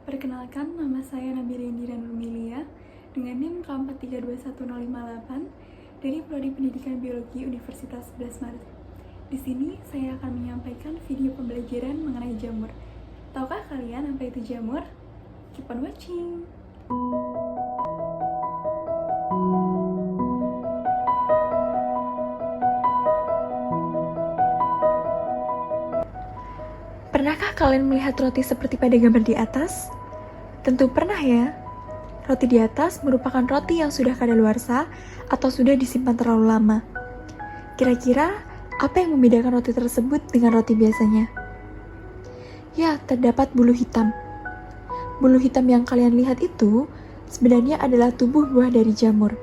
Perkenalkan, nama saya Nabila Indira Nurmilia dengan NIM K432158 dari Prodi Pendidikan Biologi Universitas 11 Maret. Di sini saya akan menyampaikan video pembelajaran mengenai jamur. Tahukah kalian apa itu jamur? Keep on watching! Pernahkah kalian melihat roti seperti pada gambar di atas? Tentu pernah ya. Roti di atas merupakan roti yang sudah kadaluarsa atau sudah disimpan terlalu lama. Kira-kira apa yang membedakan roti tersebut dengan roti biasanya? Ya, terdapat bulu hitam. Bulu hitam yang kalian lihat itu sebenarnya adalah tubuh buah dari jamur.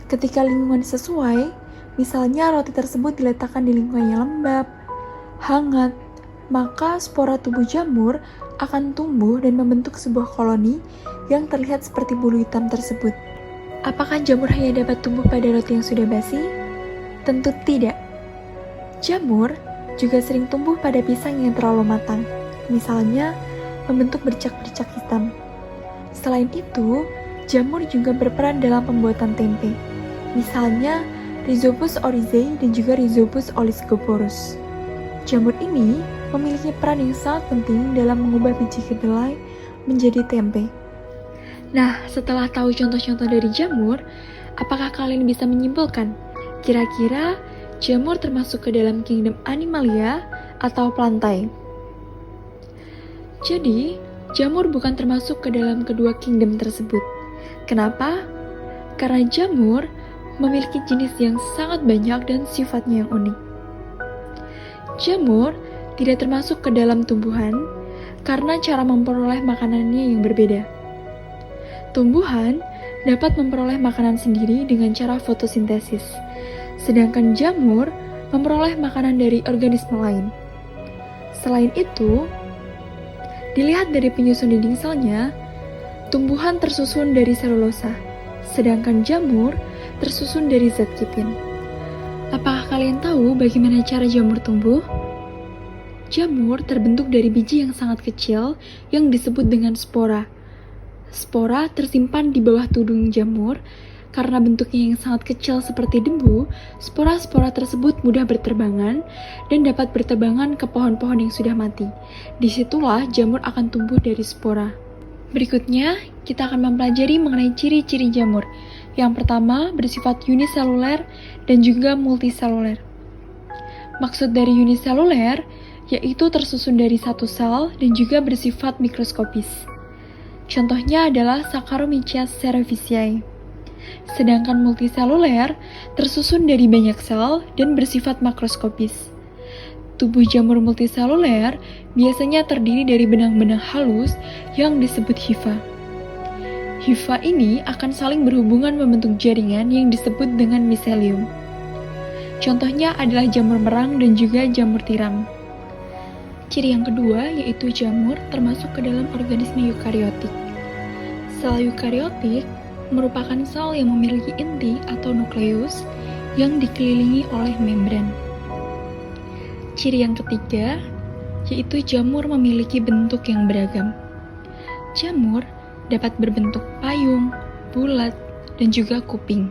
Ketika lingkungan sesuai, misalnya roti tersebut diletakkan di lingkungan yang lembab, hangat, maka spora tubuh jamur akan tumbuh dan membentuk sebuah koloni yang terlihat seperti bulu hitam tersebut. Apakah jamur hanya dapat tumbuh pada roti yang sudah basi? Tentu tidak. Jamur juga sering tumbuh pada pisang yang terlalu matang, misalnya membentuk bercak-bercak hitam. Selain itu, jamur juga berperan dalam pembuatan tempe, misalnya Rhizopus oryzae dan juga Rhizopus oligosporus. Jamur ini memiliki peran yang sangat penting dalam mengubah biji kedelai menjadi tempe. Nah, setelah tahu contoh-contoh dari jamur, apakah kalian bisa menyimpulkan kira-kira jamur termasuk ke dalam kingdom Animalia atau Plantae? Jadi, jamur bukan termasuk ke dalam kedua kingdom tersebut. Kenapa? Karena jamur memiliki jenis yang sangat banyak dan sifatnya yang unik. Jamur tidak termasuk ke dalam tumbuhan karena cara memperoleh makanannya yang berbeda. Tumbuhan dapat memperoleh makanan sendiri dengan cara fotosintesis, sedangkan jamur memperoleh makanan dari organisme lain. Selain itu, dilihat dari penyusun dinding selnya, tumbuhan tersusun dari selulosa, sedangkan jamur tersusun dari zat kitin. Apakah kalian tahu bagaimana cara jamur tumbuh? Jamur terbentuk dari biji yang sangat kecil yang disebut dengan spora. Spora tersimpan di bawah tudung jamur. Karena bentuknya yang sangat kecil seperti debu, spora-spora tersebut mudah berterbangan dan dapat berterbangan ke pohon-pohon yang sudah mati. Disitulah jamur akan tumbuh dari spora. Berikutnya, kita akan mempelajari mengenai ciri-ciri jamur. Yang pertama, bersifat uniseluler dan juga multiseluler. Maksud dari uniseluler yaitu tersusun dari satu sel dan juga bersifat mikroskopis. Contohnya adalah Saccharomyces cerevisiae. Sedangkan multiseluler tersusun dari banyak sel dan bersifat makroskopis. Tubuh jamur multiseluler biasanya terdiri dari benang-benang halus yang disebut hifa. Hifa ini akan saling berhubungan membentuk jaringan yang disebut dengan miselium. Contohnya adalah jamur merang dan juga jamur tiram. Ciri yang kedua yaitu jamur termasuk ke dalam organisme eukariotik. Sel eukariotik merupakan sel yang memiliki inti atau nukleus yang dikelilingi oleh membran. Ciri yang ketiga yaitu jamur memiliki bentuk yang beragam. Jamur dapat berbentuk payung, bulat, dan juga kuping.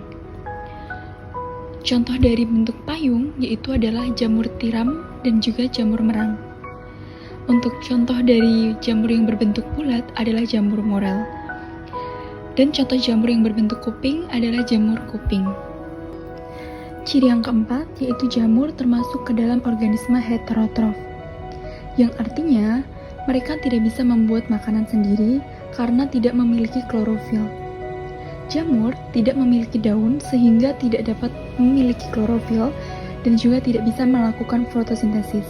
Contoh dari bentuk payung yaitu adalah jamur tiram dan juga jamur merang. Untuk contoh dari jamur yang berbentuk bulat adalah jamur morel. Dan contoh jamur yang berbentuk kuping adalah jamur kuping. Ciri yang keempat yaitu jamur termasuk ke dalam organisme heterotrof, yang artinya mereka tidak bisa membuat makanan sendiri karena tidak memiliki klorofil. Jamur tidak memiliki daun sehingga tidak dapat memiliki klorofil dan juga tidak bisa melakukan fotosintesis.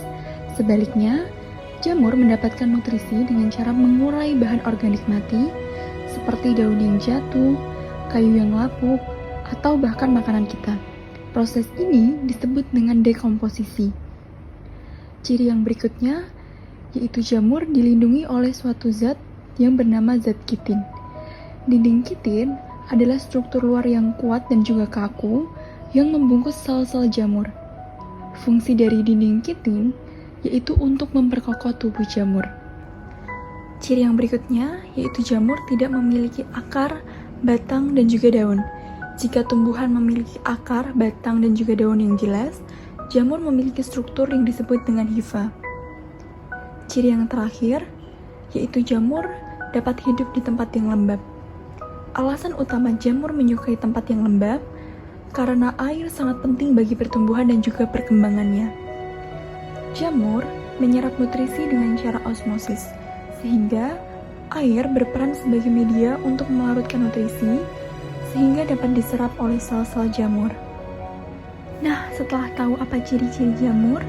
Sebaliknya, jamur mendapatkan nutrisi dengan cara mengurai bahan organik mati seperti daun yang jatuh, kayu yang lapuk, atau bahkan makanan kita. Proses ini disebut dengan dekomposisi. Ciri yang berikutnya yaitu jamur dilindungi oleh suatu zat yang bernama zat kitin. Dinding kitin adalah struktur luar yang kuat dan juga kaku yang membungkus sel-sel jamur. Fungsi dari dinding kitin yaitu untuk memperkokoh tubuh jamur. Ciri yang berikutnya yaitu jamur tidak memiliki akar, batang, dan juga daun. Jika tumbuhan memiliki akar, batang, dan juga daun yang jelas, jamur memiliki struktur yang disebut dengan hifa. Ciri yang terakhir yaitu jamur dapat hidup di tempat yang lembab. Alasan utama jamur menyukai tempat yang lembab karena air sangat penting bagi pertumbuhan dan juga perkembangannya. Jamur menyerap nutrisi dengan cara osmosis, sehingga air berperan sebagai media untuk melarutkan nutrisi, sehingga dapat diserap oleh sel-sel jamur. Nah, setelah tahu apa ciri-ciri jamur,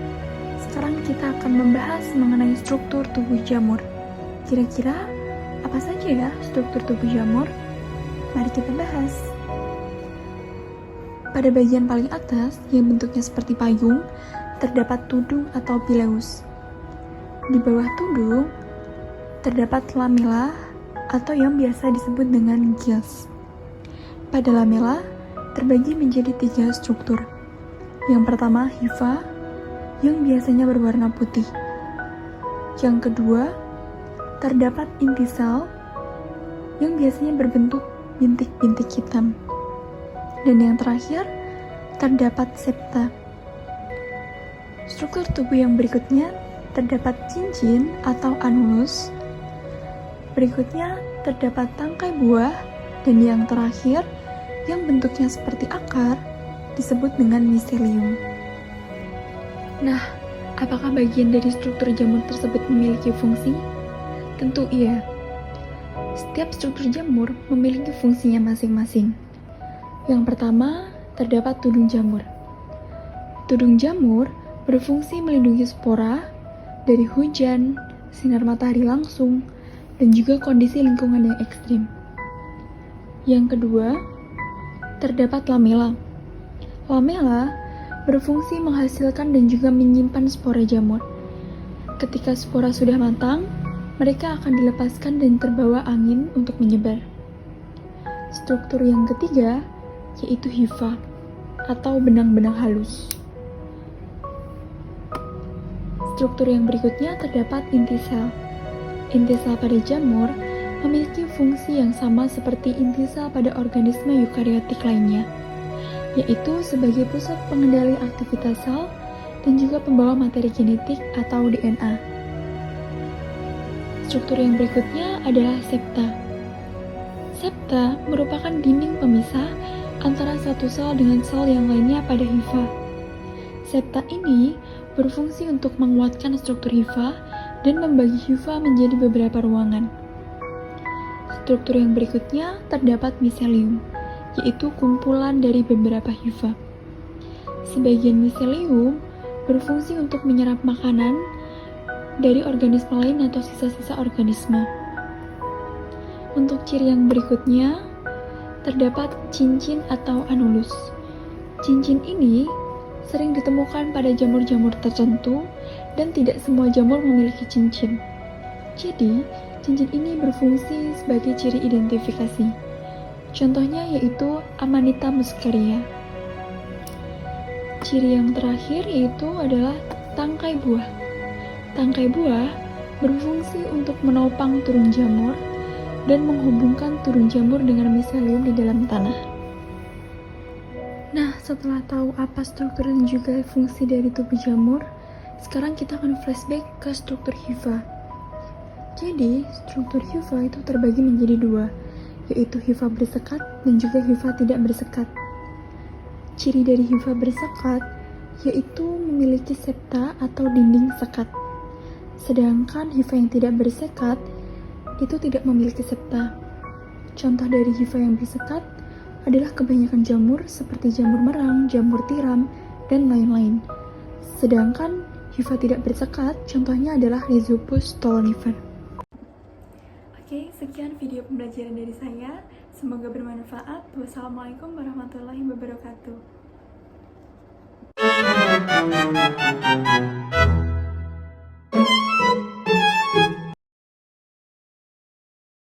sekarang kita akan membahas mengenai struktur tubuh jamur. Kira-kira apa saja ya struktur tubuh jamur? Mari kita bahas. Pada bagian paling atas, yang bentuknya seperti payung, terdapat tudung atau pileus. Di bawah tudung, terdapat lamela atau yang biasa disebut dengan gills. Pada lamela, terbagi menjadi 3 struktur. Yang pertama, hifa, yang biasanya berwarna putih. Yang kedua, terdapat inti sel, yang biasanya berbentuk bintik-bintik hitam. Dan yang terakhir, terdapat septa. Struktur tubuh yang berikutnya terdapat cincin atau anulus. Berikutnya terdapat tangkai buah, dan yang terakhir, yang bentuknya seperti akar, disebut dengan miselium. Nah, apakah bagian dari struktur jamur tersebut memiliki fungsi? Tentu iya. Setiap struktur jamur memiliki fungsinya masing-masing. Yang pertama, terdapat tudung jamur. Tudung jamur berfungsi melindungi spora dari hujan, sinar matahari langsung, dan juga kondisi lingkungan yang ekstrim. Yang kedua, terdapat lamela. Lamela berfungsi menghasilkan dan juga menyimpan spora jamur. Ketika spora sudah matang, mereka akan dilepaskan dan terbawa angin untuk menyebar. Struktur yang ketiga yaitu hifa atau benang-benang halus. Struktur yang berikutnya terdapat inti sel. Inti sel pada jamur memiliki fungsi yang sama seperti inti sel pada organisme eukariotik lainnya, yaitu sebagai pusat pengendali aktivitas sel dan juga pembawa materi genetik atau DNA. Struktur yang berikutnya adalah septa. Septa merupakan dinding pemisah antara satu sel dengan sel yang lainnya pada hifa. Septa ini berfungsi untuk menguatkan struktur hifa dan membagi hifa menjadi beberapa ruangan. Struktur yang berikutnya terdapat miselium, yaitu kumpulan dari beberapa hifa. Sebagian miselium berfungsi untuk menyerap makanan dari organisme lain atau sisa-sisa organisme. Untuk ciri yang berikutnya, terdapat cincin atau anulus. Cincin ini sering ditemukan pada jamur-jamur tertentu dan tidak semua jamur memiliki cincin. Jadi, cincin ini berfungsi sebagai ciri identifikasi. Contohnya yaitu Amanita muscaria. Ciri yang terakhir yaitu adalah tangkai buah. Tangkai buah berfungsi untuk menopang turun jamur dan menghubungkan turun jamur dengan miselium di dalam tanah. Nah, setelah tahu apa struktur dan juga fungsi dari tubuh jamur, sekarang kita akan flashback ke struktur hifa. Jadi, struktur hifa itu terbagi menjadi 2, yaitu hifa bersekat dan juga hifa tidak bersekat. Ciri dari hifa bersekat yaitu memiliki septa atau dinding sekat. Sedangkan hifa yang tidak bersekat itu tidak memiliki septa. Contoh dari hifa yang bersekat adalah kebanyakan jamur seperti jamur merang, jamur tiram, dan lain-lain. Sedangkan hifa tidak bersekat, contohnya adalah Rhizopus stolonifer. Oke, sekian video pembelajaran dari saya. Semoga bermanfaat. Wassalamualaikum warahmatullahi wabarakatuh.